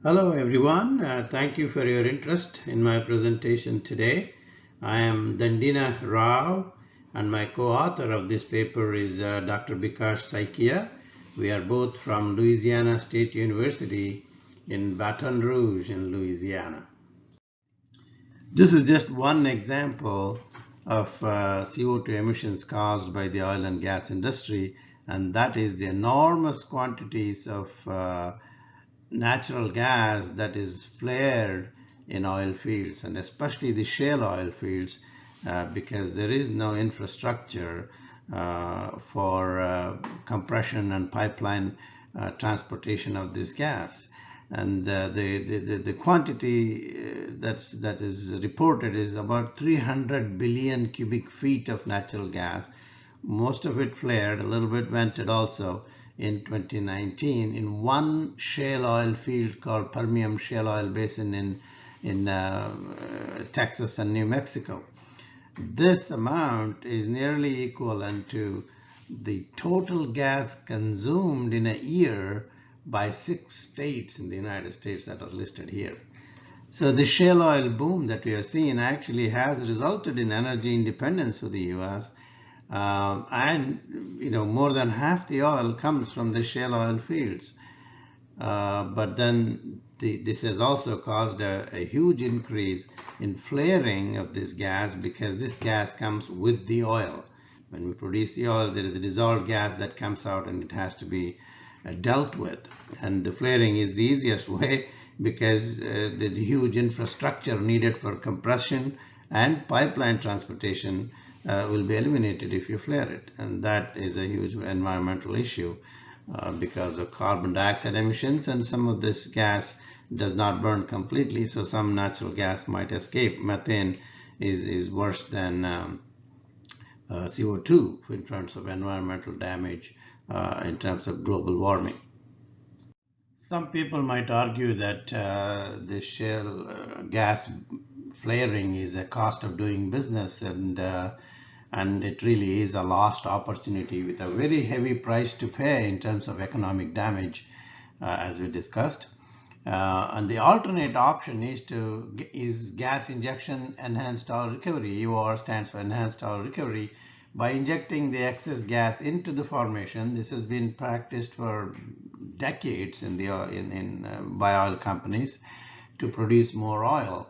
Hello everyone, thank you for your interest in my presentation today. I am Dandina Rao and my co-author of this paper is Dr. Bikash Saikia. We are both from Louisiana State University in Baton Rouge in Louisiana. This is just one example of CO2 emissions caused by the oil and gas industry, and that is the enormous quantities of natural gas that is flared in oil fields, and especially the shale oil fields, because there is no infrastructure for compression and pipeline transportation of this gas. And the quantity that is reported is about 300 billion cubic feet of natural gas. Most of it flared, a little bit vented also in 2019 in one shale oil field called Permian Shale Oil Basin in Texas and New Mexico. This amount is nearly equivalent to the total gas consumed in a year by 6 states in the United States that are listed here. So the shale oil boom that we are seeing actually has resulted in energy independence for the U.S. And more than half the oil comes from the shale oil fields. But then this has also caused a huge increase in flaring of this gas, because this gas comes with the oil. When we produce the oil, there is a dissolved gas that comes out and it has to be dealt with. And the flaring is the easiest way, because the huge infrastructure needed for compression and pipeline transportation will be eliminated if you flare it. And that is a huge environmental issue because of carbon dioxide emissions, and some of this gas does not burn completely, so some natural gas might escape. Methane is worse than CO2 in terms of environmental damage, in terms of global warming. Some people might argue that the shale gas flaring is a cost of doing business, and it really is a lost opportunity with a very heavy price to pay in terms of economic damage, as we discussed. And the alternate option is gas injection enhanced oil recovery. EOR stands for enhanced oil recovery. By injecting the excess gas into the formation, this has been practiced for decades by oil companies to produce more oil.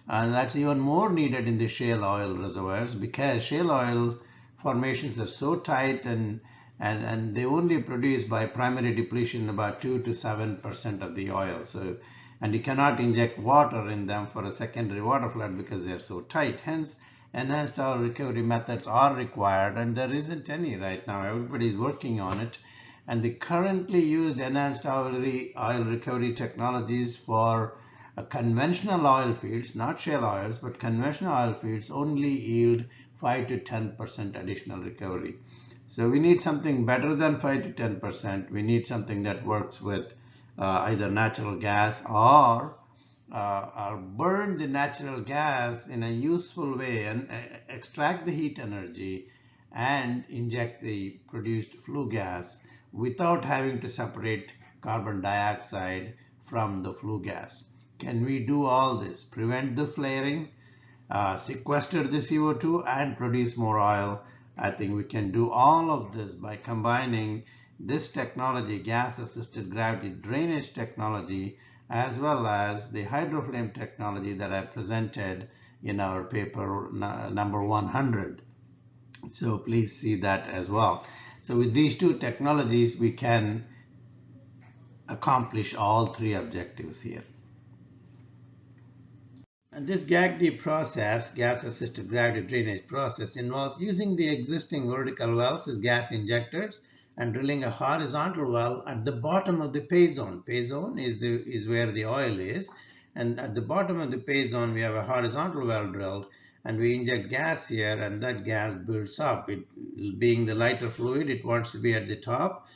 And that's even more needed in the shale oil reservoirs, because shale oil formations are so tight and they only produce by primary depletion about 2 to 7% of the oil. So, and you cannot inject water in them for a secondary water flood because they're so tight. Hence, enhanced oil recovery methods are required, and there isn't any right now. Everybody is working on it. And the currently used enhanced oil recovery technologies for conventional oil fields, not shale oils, but conventional oil fields, only yield 5 to 10% additional recovery. So we need something better than 5 to 10%. We need something that works with either natural gas or burn the natural gas in a useful way and extract the heat energy and inject the produced flue gas without having to separate carbon dioxide from the flue gas. Can we do all this? Prevent the flaring, sequester the CO2, and produce more oil? I think we can do all of this by combining this technology, gas-assisted gravity drainage technology, as well as the hydroflame technology that I presented in our paper number 100. So please see that as well. So with these two technologies, we can accomplish all three objectives here. And this GAGD process, gas-assisted gravity drainage process, involves using the existing vertical wells as gas injectors and drilling a horizontal well at the bottom of the pay zone. Pay zone is where the oil is, and at the bottom of the pay zone we have a horizontal well drilled, and we inject gas here, and that gas builds up. It being the lighter fluid, it wants to be at the top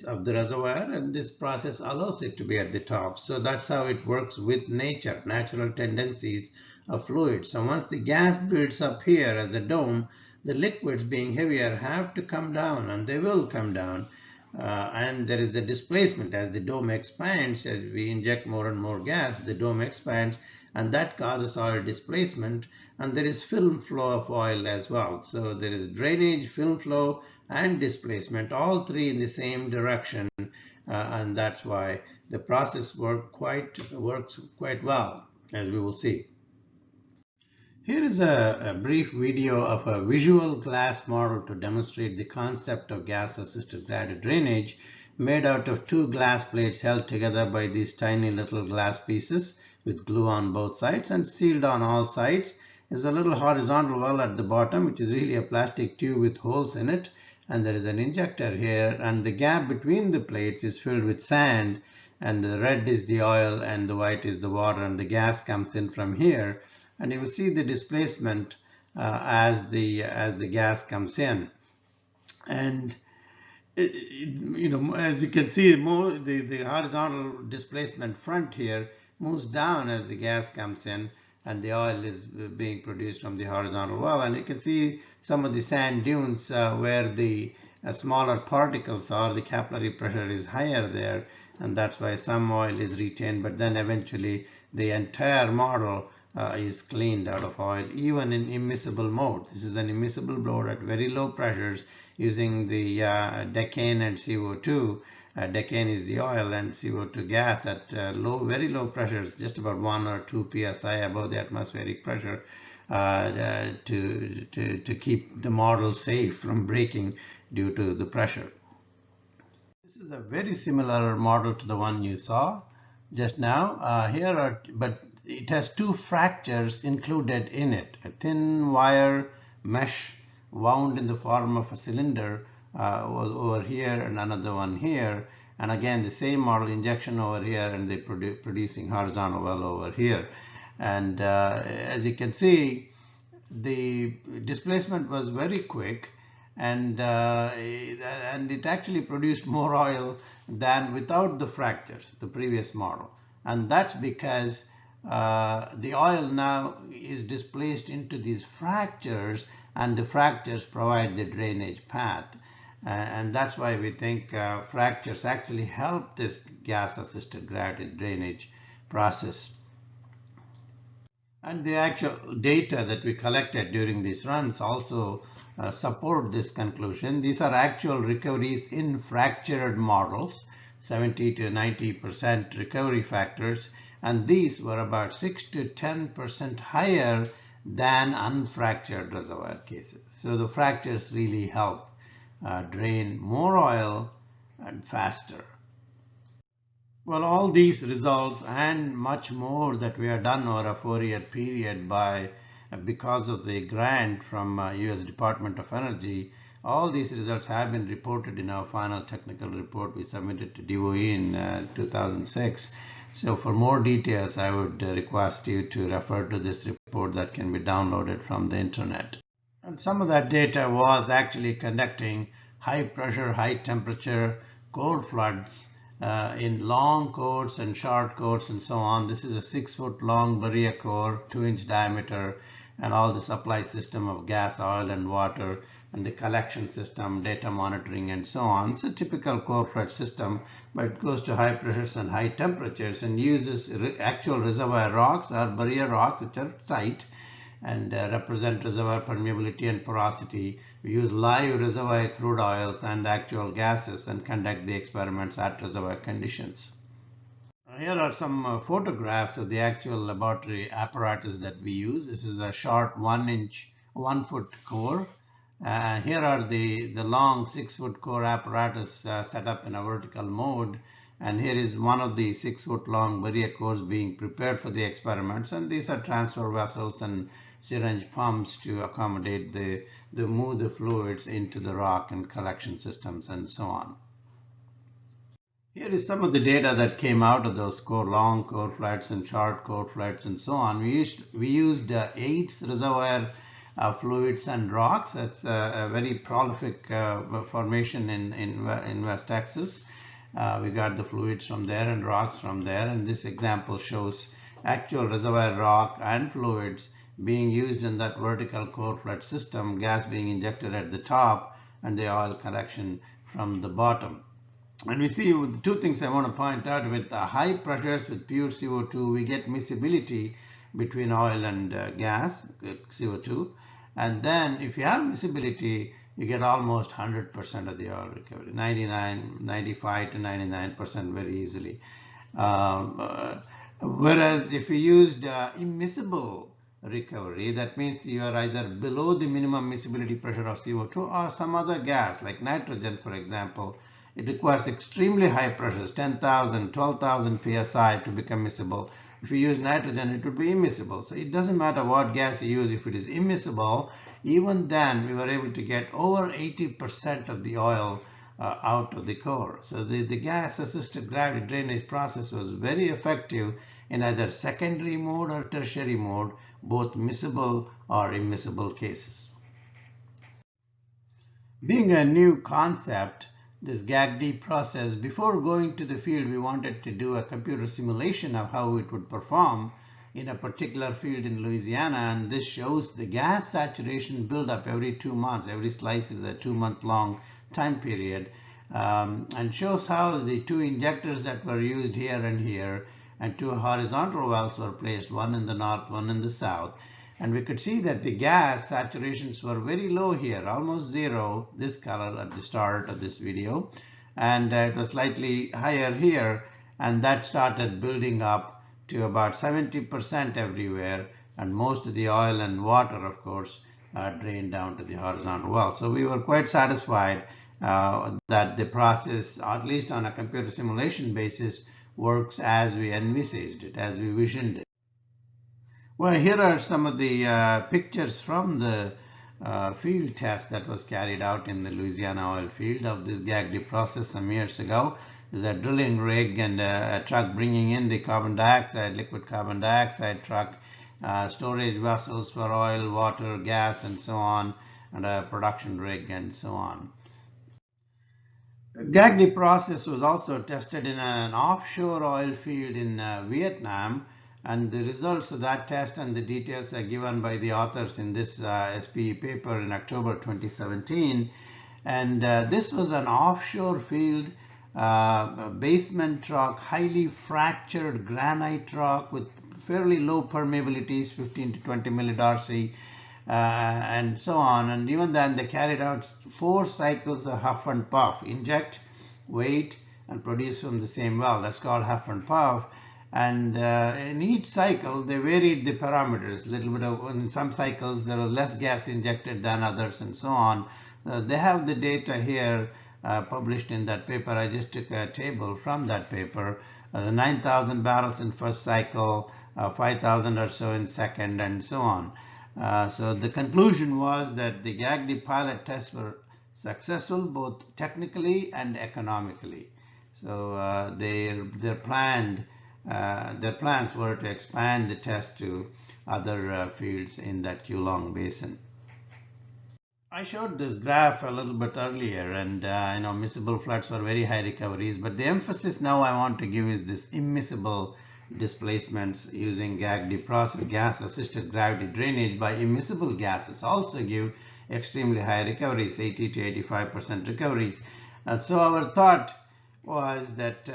of the reservoir, and this process allows it to be at the top. So that's how it works with nature, natural tendencies of fluids. So once the gas builds up here as a dome, the liquids being heavier have to come down, and they will come down and there is a displacement as the dome expands. As we inject more and more gas, the dome expands, and that causes oil displacement, and there is film flow of oil as well. So there is drainage, film flow, and displacement, all three in the same direction, and that's why the process works quite well, as we will see. Here is a brief video of a visual glass model to demonstrate the concept of gas-assisted graded drainage, made out of two glass plates held together by these tiny little glass pieces with glue on both sides and sealed on all sides. There's a little horizontal well at the bottom, which is really a plastic tube with holes in it, and there is an injector here, and the gap between the plates is filled with sand, and the red is the oil and the white is the water, and the gas comes in from here. And you will see the displacement as the gas comes in, and as you can see, the horizontal displacement front here moves down as the gas comes in, and the oil is being produced from the horizontal well. And you can see some of the sand dunes where the smaller particles are. The capillary pressure is higher there, and that's why some oil is retained, but then eventually the entire model is cleaned out of oil, even in immiscible mode. This is an immiscible mode at very low pressures using the decane and CO2. Decane is the oil and CO2 gas at very low pressures, just about 1 or 2 psi above the atmospheric pressure, to keep the model safe from breaking due to the pressure. This is a very similar model to the one you saw just now. But it has two fractures included in it, a thin wire mesh wound in the form of a cylinder over here and another one here, and again the same model, injection over here and the producing horizontal well over here. And as you can see, the displacement was very quick, and it actually produced more oil than without the fractures, the previous model. And that's because the oil now is displaced into these fractures, and the fractures provide the drainage path. And that's why we think fractures actually help this gas-assisted graded drainage process. And the actual data that we collected during these runs also support this conclusion. These are actual recoveries in fractured models, 70 to 90% recovery factors, and these were about 6 to 10% higher than unfractured reservoir cases. So the fractures really help drain more oil and faster. Well, all these results and much more that we have done over a 4-year period because of the grant from US Department of Energy, all these results have been reported in our final technical report we submitted to DOE in 2006. So for more details, I would request you to refer to this report that can be downloaded from the internet. And some of that data was actually conducting high pressure, high temperature core floods in long cores and short cores and so on. This is a 6-foot long barrier core, 2-inch diameter, and all the supply system of gas, oil, and water, and the collection system, data monitoring, and so on. It's a typical core flood system, but it goes to high pressures and high temperatures and uses actual reservoir rocks or barrier rocks, which are tight and represent reservoir permeability and porosity. We use live reservoir crude oils and actual gases and conduct the experiments at reservoir conditions. Here are some photographs of the actual laboratory apparatus that we use. This is a short 1-foot core. Here are the long 6-foot core apparatus set up in a vertical mode. And here is one of the 6-foot long barrier cores being prepared for the experiments. And these are transfer vessels and syringe pumps to accommodate move the fluids into the rock and collection systems and so on. Here is some of the data that came out of those long core floods and short core floods and so on. We used 8 reservoir fluids and rocks. That's a very prolific formation in West Texas. We got the fluids from there and rocks from there, and this example shows actual reservoir rock and fluids being used in that vertical core flood system, gas being injected at the top and the oil collection from the bottom. And we see two things I want to point out. With the high pressures with pure CO2, we get miscibility between oil and gas, CO2. And then if you have miscibility, you get almost 100% of the oil recovery, 95 to 99% very easily. Whereas if you used immiscible recovery, that means you are either below the minimum miscibility pressure of CO2 or some other gas like nitrogen, for example. It requires extremely high pressures, 10,000, 12,000 psi to become miscible. If you use nitrogen, it would be immiscible. So it doesn't matter what gas you use. If it is immiscible, even then we were able to get over 80% of the oil out of the core. So the gas-assisted gravity drainage process was very effective in either secondary mode or tertiary mode, both miscible or immiscible cases. Being a new concept, this GAGD process, before going to the field, we wanted to do a computer simulation of how it would perform in a particular field in Louisiana. And this shows the gas saturation buildup every 2 months. Every slice is a 2-month long time period, and shows how the 2 injectors that were used here and here and 2 horizontal wells were placed, one in the north, one in the south. And we could see that the gas saturations were very low here, almost zero, this color at the start of this video. And it was slightly higher here, and that started building up to about 70% everywhere. And most of the oil and water, of course, drained down to the horizontal well. So we were quite satisfied that the process, at least on a computer simulation basis, works as we envisaged it, as we visioned it. Well, here are some of the pictures from the field test that was carried out in the Louisiana oil field of this GAGD process some years ago. There's a drilling rig and a truck bringing in the carbon dioxide, liquid carbon dioxide truck, storage vessels for oil, water, gas, and so on, and a production rig and so on. GAGD process was also tested in an offshore oil field in Vietnam. And the results of that test and the details are given by the authors in this SPE paper in October 2017. And this was an offshore field, basement rock, highly fractured granite rock with fairly low permeabilities, 15 to 20 millidarcy, and so on. And even then, they carried out 4 cycles of huff and puff, inject, wait, and produce from the same well. That's called huff and puff. And in each cycle, they varied the parameters. A little bit of, in some cycles, there was less gas injected than others, and so on. They have the data here published in that paper. I just took a table from that paper. 9,000 barrels in first cycle, 5,000 or so in second, and so on. So the conclusion was that the GAGD pilot tests were successful both technically and economically. So their plans were to expand the test to other fields in that Keulong Basin. I showed this graph a little bit earlier, and miscible floods were very high recoveries, but the emphasis now I want to give is this immiscible displacements using GAGD process, gas-assisted gravity drainage by immiscible gases also give extremely high recoveries, 80 to 85% recoveries. So our thought was that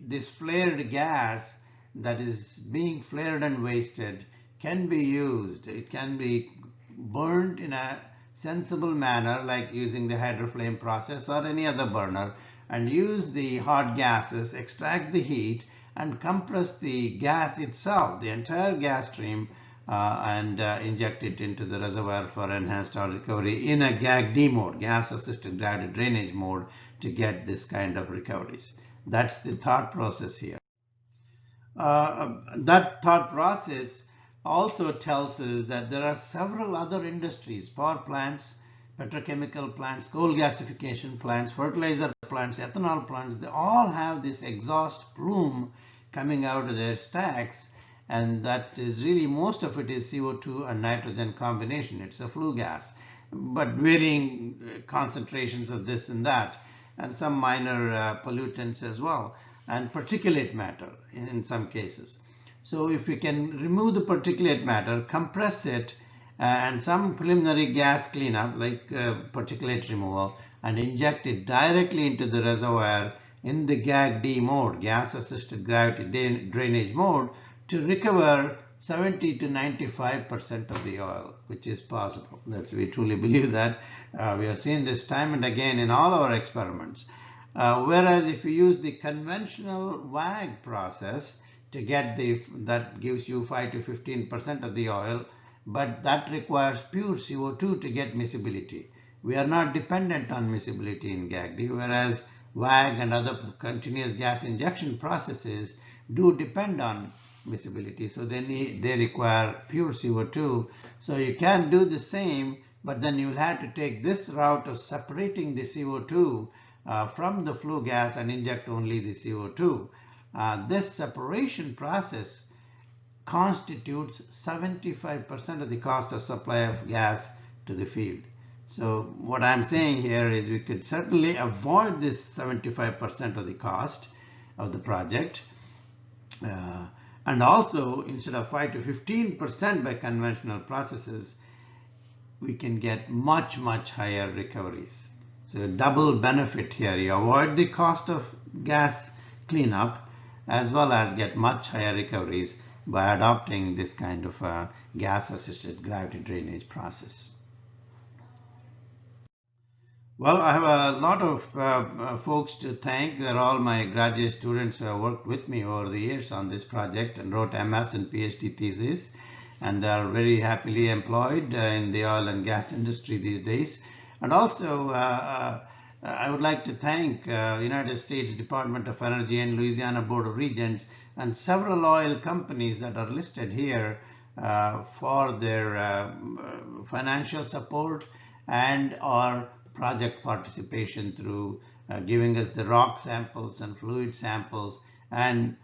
this flared gas that is being flared and wasted can be used. It can be burned in a sensible manner, like using the hydroflame process or any other burner, and use the hot gases, extract the heat, and compress the gas itself, the entire gas stream, and inject it into the reservoir for enhanced oil recovery in a GAGD mode, gas-assisted gravity drainage mode, to get this kind of recoveries. That's the thought process here. That thought process also tells us that there are several other industries, power plants, petrochemical plants, coal gasification plants, fertilizer plants, ethanol plants. They all have this exhaust plume coming out of their stacks, and that is really, most of it is CO2 and nitrogen combination. It's a flue gas, but varying concentrations of this and that, and some minor pollutants as well, and particulate matter in some cases. So if we can remove the particulate matter, compress it, and some preliminary gas cleanup like particulate removal, and inject it directly into the reservoir in the GAGD mode, gas-assisted gravity drainage mode, to recover 70 to 95% of the oil, which is possible. We truly believe that. We have seen this time and again in all our experiments. Whereas if you use the conventional WAG process to get that gives you 5 to 15% of the oil, but that requires pure CO2 to get miscibility. We are not dependent on miscibility in GAGD, whereas WAG and other continuous gas injection processes do depend on miscibility. So they require pure CO2. So you can do the same, but then you'll have to take this route of separating the CO2 from the flue gas and inject only the CO2. This separation process constitutes 75% of the cost of supply of gas to the field. So what I'm saying here is we could certainly avoid this 75% of the cost of the project. And also, instead of 5 to 15% by conventional processes, we can get much higher recoveries. So double benefit here. You avoid the cost of gas cleanup as well as get much higher recoveries by adopting this kind of gas-assisted gravity drainage process. Well, I have a lot of folks to thank. They're all my graduate students who have worked with me over the years on this project and wrote MS and PhD thesis, and they are very happily employed in the oil and gas industry these days. And also, I would like to thank United States Department of Energy and Louisiana Board of Regents and several oil companies that are listed here for their financial support and or project participation through giving us the rock samples and fluid samples and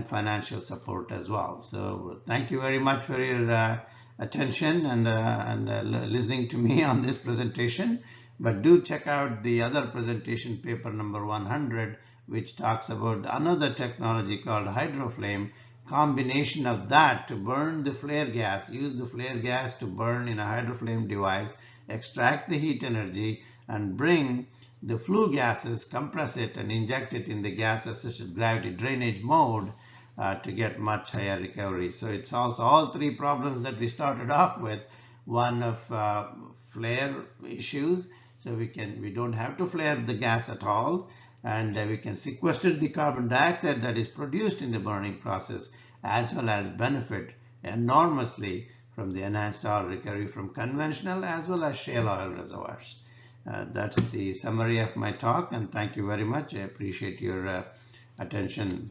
financial support as well. So thank you very much for your attention and listening to me on this presentation. But do check out the other presentation, paper number 100, which talks about another technology called hydroflame. Combination of that to burn the flare gas, use the flare gas to burn in a hydroflame device, extract the heat energy and bring the flue gases, compress it and inject it in the gas-assisted gravity drainage mode to get much higher recovery. So it solves all three problems that we started off with. One of flare issues, so we don't have to flare the gas at all, and we can sequester the carbon dioxide that is produced in the burning process, as well as benefit enormously from the enhanced oil recovery from conventional as well as shale oil reservoirs. That's the summary of my talk, and thank you very much. I appreciate your attention.